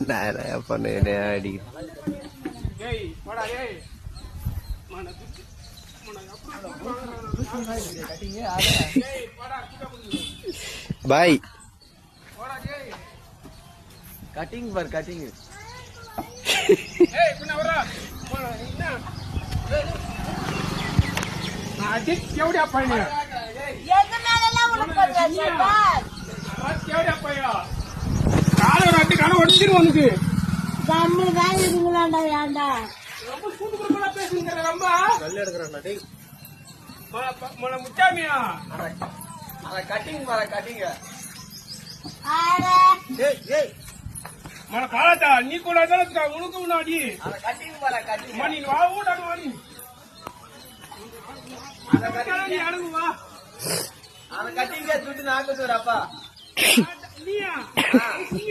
நிறைய பண்ணு அடி பாய் கட்டிங் பார் கட்டிங் केवढ्या पाहिजे केवढ्या पाहिजे கால ராட்டி கால ஒடிச்சிரு உனக்கு கம்மி தான் இதுங்களாண்டா ஏண்டா ரொம்ப சூடு குடுக்கல பேசுங்க ரொம்ப நல்ல எடுக்கறடா டேய் மன முட்டாமியா அத கட்டிங் பார் கட்டிங் ஆடா ஏய் ஏய் మన కాలతా నీ కూడా అదలక ఉనుకు ఉన్నాడి அத கட்டிங் பார் கட்டிங் మని వా ఊడను వాని అద కట్టిని అడుగు వా அத கட்டிங்க சுட்டு நாக்குதுறப்பா நீயா நீ